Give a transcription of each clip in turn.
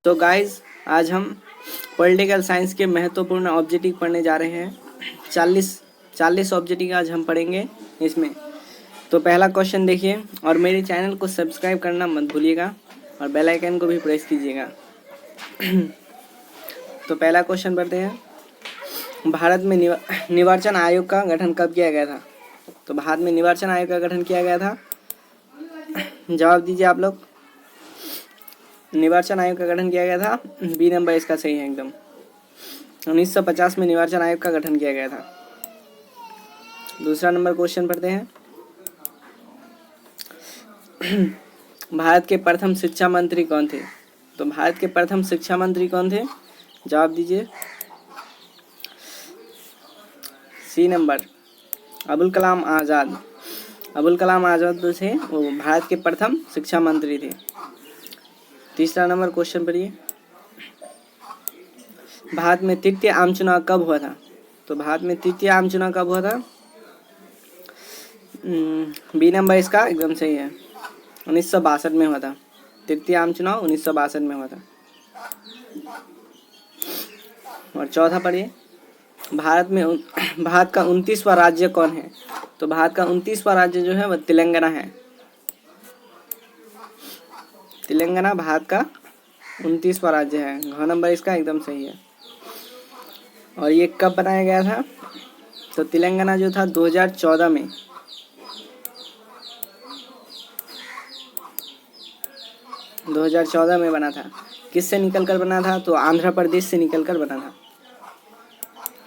तो गाइस, आज हम पॉलिटिकल साइंस के महत्वपूर्ण ऑब्जेक्टिव पढ़ने जा रहे हैं। 40 ऑब्जेक्टिव आज हम पढ़ेंगे इसमें। तो पहला क्वेश्चन देखिए, और मेरे चैनल को सब्सक्राइब करना मत भूलिएगा और बेल आइकन को भी प्रेस कीजिएगा। तो पहला क्वेश्चन पढ़ते हैं। भारत में निर्वाचन आयोग का गठन कब किया गया था? तो भारत में निर्वाचन आयोग का गठन किया गया था। जवाब दीजिए आप लोग। निर्वाचन आयोग का गठन किया गया था। बी नंबर इसका सही है एकदम। 1950 में निर्वाचन आयोग का गठन किया गया था। दूसरा नंबर क्वेश्चन पढ़ते हैं। भारत के प्रथम शिक्षा मंत्री कौन थे? तो भारत के प्रथम शिक्षा मंत्री कौन थे? जवाब दीजिए। सी नंबर अबुल कलाम आज़ाद। अबुल कलाम आज़ाद जो थे वो भारत के प्रथम शिक्षा मंत्री थे। तीसरा नंबर क्वेश्चन पढ़िए। भारत में तृतीय आम चुनाव कब हुआ था? तो भारत में तृतीय आम चुनाव कब हुआ था? बी नंबर इसका एकदम सही है। 1962 में हुआ था। तृतीय आम चुनाव 1962 में हुआ था। और चौथा पढ़िए। भारत का 29वां राज्य कौन है? तो भारत का 29वां राज्य जो है वह तेलंगाना है। तेलंगाना भारत का 29वां राज्य है। घ नंबर इसका एकदम सही है। और ये कब बनाया गया था? तो तेलंगाना जो था 2014 में 2014 में बना था। किससे निकल कर बना था? तो आंध्र प्रदेश से निकल कर बना था।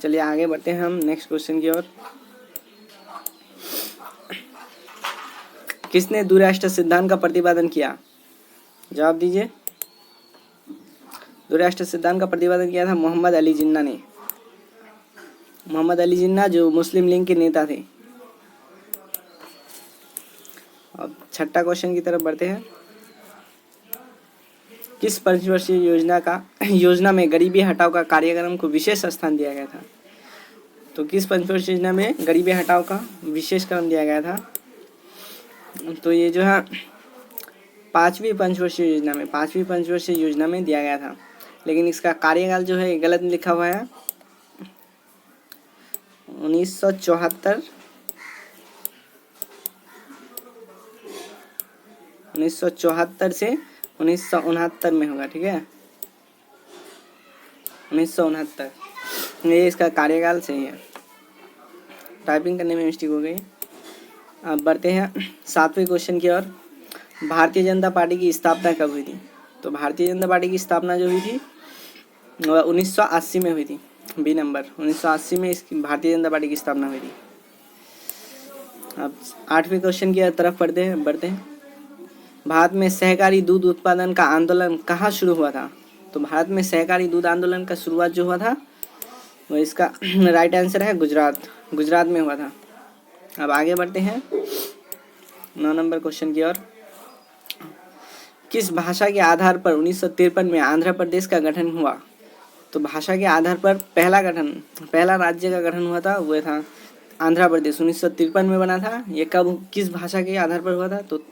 चलिए आगे बढ़ते हैं हम नेक्स्ट क्वेश्चन की ओर। किसने द्विराष्ट्र सिद्धांत का प्रतिपादन किया? जवाब दीजिए। द्विराष्ट्र सिद्धांत का प्रतिपादन किया था मोहम्मद अली जिन्ना ने। मोहम्मद अली जिन्ना जो मुस्लिम लीग के नेता थे। अब छठा क्वेश्चन की तरफ बढ़ते हैं। किस पंचवर्षीय योजना में गरीबी हटाओ का कार्यक्रम को विशेष स्थान दिया गया था? तो किस पंचवर्षीय योजना में गरीबी हटाओ का विशेष क्रम दिया गया था? तो ये जो है पांचवी पंचवर्षीय योजना में दिया गया था। लेकिन इसका कार्यकाल जो है गलत लिखा हुआ है। 1974 से 1969 में होगा। ठीक है, 1969 ये इसका कार्यकाल सही है। टाइपिंग करने में मिस्टेक हो गई। अब बढ़ते हैं 7वें क्वेश्चन की ओर। भारतीय जनता पार्टी की स्थापना कब हुई थी? तो भारतीय जनता पार्टी की स्थापना जो हुई थी वह 1980 में हुई थी। बी नंबर 1980 में इसकी भारतीय जनता पार्टी की स्थापना हुई थी। अब 8वें क्वेश्चन की तरफ बढ़ते हैं। भारत में सहकारी दूध उत्पादन का आंदोलन कहाँ शुरू हुआ था? तो भारत में सहकारी दूध आंदोलन का शुरुआत जो हुआ था वह इसका राइट आंसर है गुजरात में हुआ था। अब आगे बढ़ते हैं 9 नंबर क्वेश्चन की ओर। किस भाषा के आधार पर 1953 में आंध्र प्रदेश का गठन हुआ? तो भाषा के आधार पर पहला राज्य का गठन हुआ था वह था आंध्र प्रदेश। 1953 में बना था। ये कब किस भाषा के आधार पर हुआ था? तो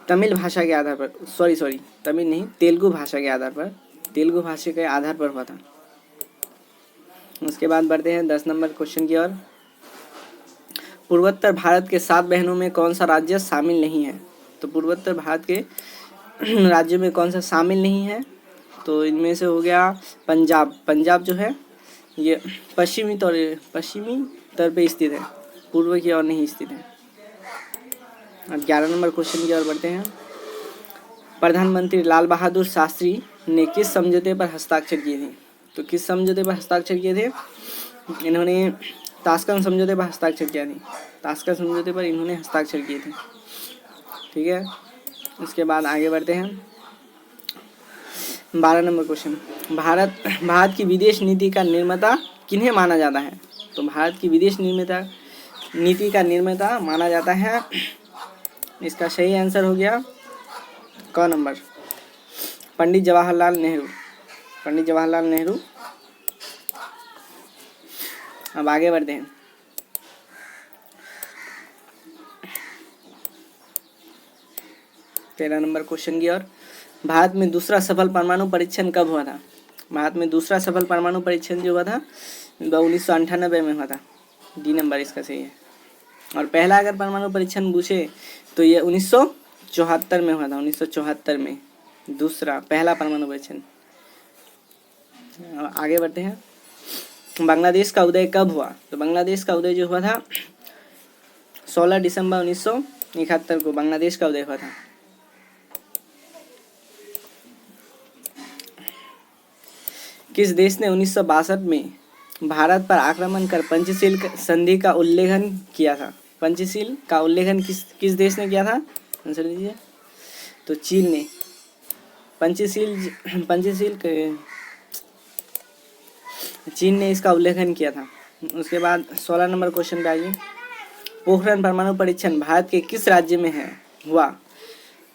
तमिल भाषा के आधार पर, सॉरी तमिल नहीं, तेलुगु भाषा के आधार पर हुआ था। उसके बाद बढ़ते हैं 10 नंबर क्वेश्चन की ओर। पूर्वोत्तर भारत के 7 बहनों में कौन सा राज्य शामिल नहीं है? तो पूर्वोत्तर भारत के राज्यों में कौन सा शामिल नहीं है? तो इनमें से हो गया पंजाब जो है ये पश्चिमी तौर पे स्थित है, पूर्व की ओर नहीं स्थित है। अब 11 नंबर क्वेश्चन की ओर बढ़ते हैं। प्रधानमंत्री लाल बहादुर शास्त्री ने किस समझौते पर हस्ताक्षर किए थे? तो किस समझौते पर हस्ताक्षर किए थे? इन्होंने ताशकंद समझौते पर हस्ताक्षर किया थे। ताशकंद समझौते पर इन्होंने हस्ताक्षर किए थे। ठीक है, उसके बाद आगे बढ़ते हैं 12 नंबर क्वेश्चन। भारत की विदेश नीति का निर्माता किन्हें माना जाता है? तो भारत की विदेश नीति का निर्माता माना जाता है, इसका सही आंसर हो गया क नंबर पंडित जवाहरलाल नेहरू। अब आगे बढ़ते हैं। 13 नंबर क्वेश्चन की ओर। भारत में दूसरा सफल परमाणु परीक्षण कब हुआ था? भारत में दूसरा सफल परमाणु परीक्षण जो हुआ था वह 1998 में हुआ था। डी नंबर इसका सही है। और पहला अगर परमाणु परीक्षण पूछे तो ये 1974 में हुआ था। 1974 में दूसरा पहला परमाणु परीक्षण। आगे बढ़ते हैं। बांग्लादेश का उदय कब हुआ? तो बांग्लादेश का उदय जो हुआ था 16 दिसंबर 1971 को बांग्लादेश का उदय हुआ था। किस देश ने 1962 में भारत पर आक्रमण कर पंचशील संधि का उल्लंघन किया था? पंचशील का उल्लंघन किस देश ने किया था? आंसर दीजिए। तो चीन ने चीन ने इसका उल्लंघन किया था। उसके बाद 16 नंबर क्वेश्चन पे आइए। पोखरण परमाणु परीक्षण भारत के किस राज्य में हुआ?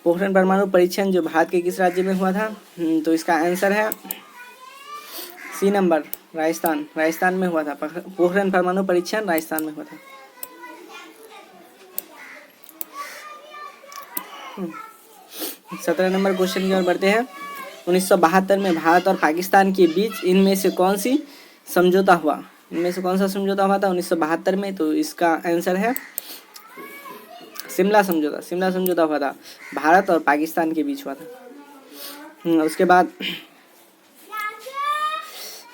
पोखरण परमाणु परीक्षण जो भारत के किस राज्य में हुआ था? तो इसका आंसर है सी नंबर, राजस्थान। राजस्थान में हुआ था। पोखरण परमाणु परीक्षण राजस्थान में हुआ था। 17 नंबर क्वेश्चन की ओर बढ़ते हैं। 1972 में भारत और पाकिस्तान के बीच इनमें से कौन सी समझौता हुआ? इनमें से कौन सा समझौता हुआ था 1972 में? तो इसका आंसर है शिमला समझौता। शिमला समझौता हुआ था, भारत और पाकिस्तान के बीच हुआ था। उसके बाद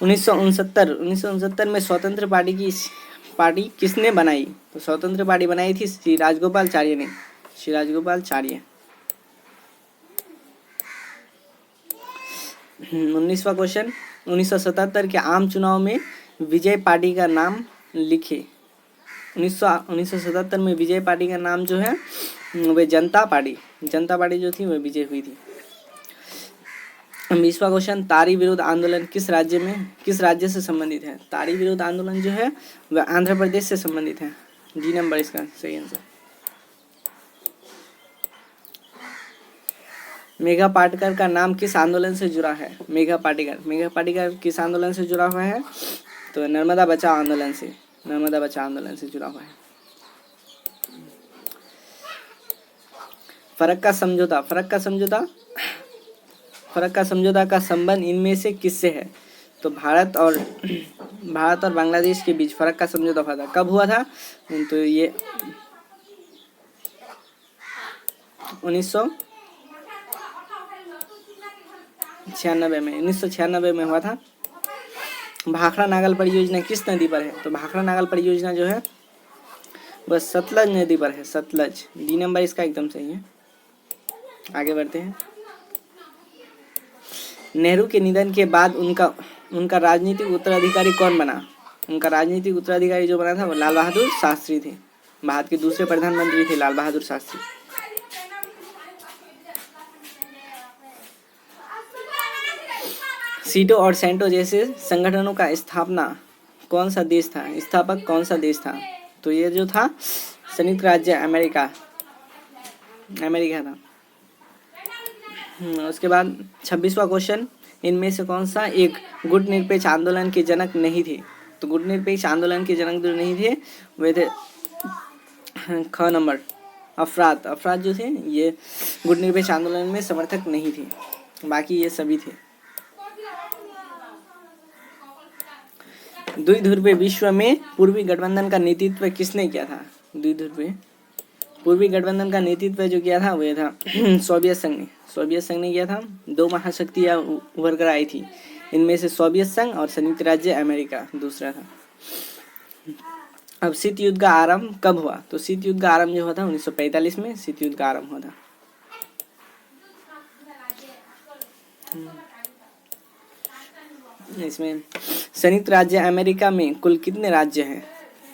1969 में स्वतंत्र पार्टी किसने बनाई? तो स्वतंत्र पार्टी बनाई थी श्री राजगोपालाचार्य ने। श्री राजगोपालाचार्य। 19वां क्वेश्चन। 1977 के आम चुनाव में विजय पार्टी का नाम लिखे। 1977 में विजय पार्टी का नाम जो है वह जनता पार्टी जो थी वह विजय हुई थी। 20वां क्वेश्चन। तारी विरोध आंदोलन किस राज्य से संबंधित है? तारी विरोध आंदोलन जो है वह आंध्र प्रदेश से संबंधित है। डी नंबर इसका सही आंसर। मेघा पाटकर का नाम किस आंदोलन से जुड़ा है? मेघा पाटकर किस आंदोलन से जुड़ा हुआ है? तो नर्मदा बचाओ आंदोलन से जुड़ा हुआ है। फरक्का समझौता का संबंध इनमें से किससे है? तो भारत और बांग्लादेश के बीच फरक्का समझौता हुआ था। कब हुआ था? तो ये 1996 में हुआ था। भाखड़ा नागल परियोजना किस नदी पर है? तो भाखड़ा नागल परियोजना जो है वह सतलज नदी पर है। सतलज। डी नंबर इसका एकदम सही है। आगे बढ़ते हैं। नेहरू के निधन के बाद उनका राजनीतिक उत्तराधिकारी कौन बना? उनका राजनीतिक उत्तराधिकारी जो बना था वो लाल बहादुर शास्त्री थे। भारत के दूसरे प्रधानमंत्री थे लाल बहादुर शास्त्री। सीटो और सेंटो जैसे संगठनों का स्थापक कौन सा देश था? तो ये जो था संयुक्त राज्य अमेरिका था। उसके बाद 26वां क्वेश्चन। इनमें से कौन सा एक गुटनिरपेक्ष आंदोलन के जनक नहीं थे? तो गुटनिरपेक्ष आंदोलन के जनक जो नहीं थे वे थे ख नंबर अफराद जो थे ये गुटनिरपेक्ष आंदोलन में समर्थक नहीं थे, बाकी ये सभी थे। द्विध्रुवीय विश्व में पूर्वी गठबंधन का नेतृत्व किसने किया था? पूर्वी गठबंधन का नेतृत्व जो किया था वह था सोवियत संघ ने किया था। 2 महाशक्तियां उभर कर आई थी, इनमें से सोवियत संघ और संयुक्त राज्य अमेरिका दूसरा था। अब शीत युद्ध का आरंभ कब हुआ? तो शीत युद्ध का आरंभ जो हुआ था 1945 में शीत युद्ध का आरंभ हुआ था। इसमें संयुक्त राज्य अमेरिका में कुल कितने राज्य हैं?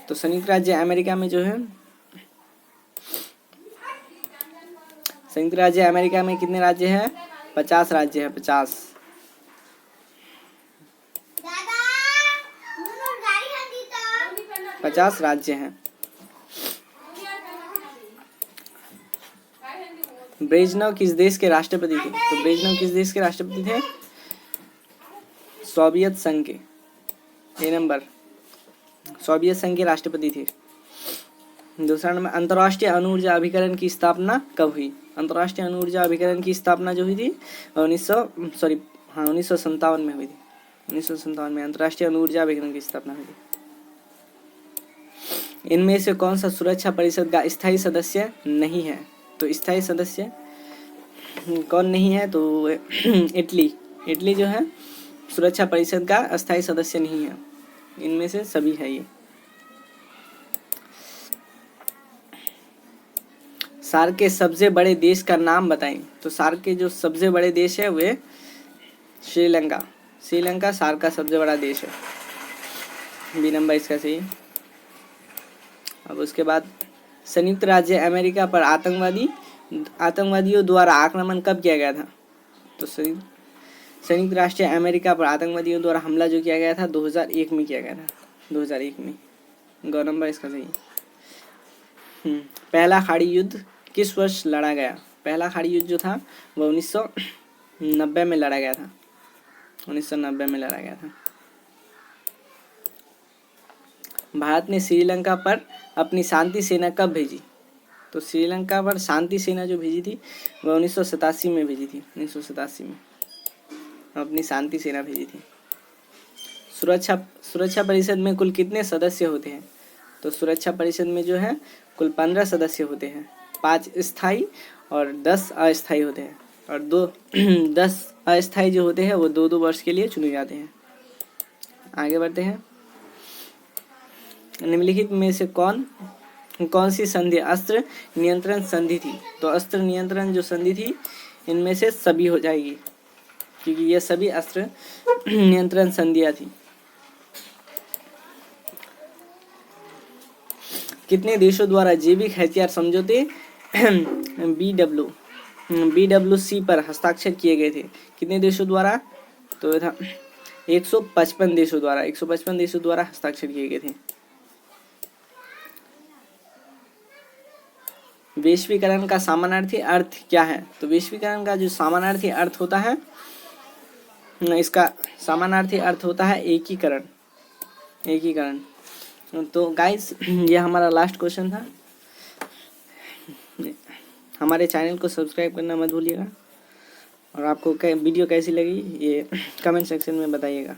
तो संयुक्त राज्य अमेरिका में जो है संयुक्त राज्य अमेरिका में कितने राज्य हैं? 50 राज्य हैं। 50 राज्य हैं। ब्रेजनेव किस देश के राष्ट्रपति थे? तो ब्रेजनेव किस देश के राष्ट्रपति थे? सोवियत संघ के। ए नंबर सोवियत संघ के राष्ट्रपति थे। दूसरा नंबर, अंतर्राष्ट्रीय अणु ऊर्जा अभिकरण की स्थापना कब हुई? अंतर्राष्ट्रीय अणु ऊर्जा अभिकरण की स्थापना जो हुई थी 1957 में हुई थी। 1957 में अंतर्राष्ट्रीय अणु ऊर्जा अभिकरण की स्थापना हुई थी। इनमें से कौन सा सुरक्षा परिषद का स्थायी सदस्य नहीं है? तो स्थायी सदस्य कौन नहीं है? तो इटली। इटली जो है सुरक्षा परिषद का अस्थायी सदस्य नहीं है। इनमें से सभी है ये। सार्क के सबसे बड़े देश का नाम बताएं। तो सार्क के जो सबसे बड़े देश है वे श्रीलंका। श्रीलंका सार्क का सबसे बड़ा देश है। बी नंबर इसका सही। अब उसके बाद संयुक्त राज्य अमेरिका पर आतंकवादियों द्वारा आक्रमण कब किया गया था? तो संयुक्त राष्ट्र अमेरिका पर आतंकवादियों द्वारा हमला जो किया गया था 2001 में किया गया था। 2001 में। गौ नंबर इसका सही। पहला खाड़ी युद्ध किस वर्ष लड़ा गया? पहला खाड़ी युद्ध जो था वह 1990 में लड़ा गया था। 1990 में लड़ा गया था। भारत ने श्रीलंका पर अपनी शांति सेना कब भेजी? तो श्रीलंका पर शांति सेना जो भेजी थी वह 1987 में भेजी थी। 1987 में अपनी शांति सेना भेजी थी। सुरक्षा परिषद में कुल कितने सदस्य होते हैं? तो सुरक्षा परिषद में जो है कुल 15 सदस्य होते हैं। 5 स्थायी और 10 अस्थायी होते हैं। और 10 अस्थायी जो होते हैं वो 2-2 वर्ष के लिए चुने जाते हैं। आगे बढ़ते हैं। निम्नलिखित में से कौन सी संधि अस्त्र नियंत्रण संधि थी? तो अस्त्र नियंत्रण जो संधि थी इनमें से सभी हो जाएगी, क्योंकि ये सभी अस्त्र नियंत्रण संधियां थी। कितने देशों द्वारा जैविक हथियार समझौते BWC पर हस्ताक्षर किए गए थे? कितने देशों द्वारा? तो था 155 देशों द्वारा। 155 देशों द्वारा हस्ताक्षर किए गए थे। वैश्वीकरण का समानार्थी अर्थ क्या है? तो वैश्वीकरण का जो समानार्थी अर्थ होता है, इसका समानार्थी अर्थ होता है एकीकरण। एकीकरण। तो गाइस ये हमारा लास्ट क्वेश्चन था। हमारे चैनल को सब्सक्राइब करना मत भूलिएगा। और आपको वीडियो कैसी लगी ये कमेंट सेक्शन में बताइएगा।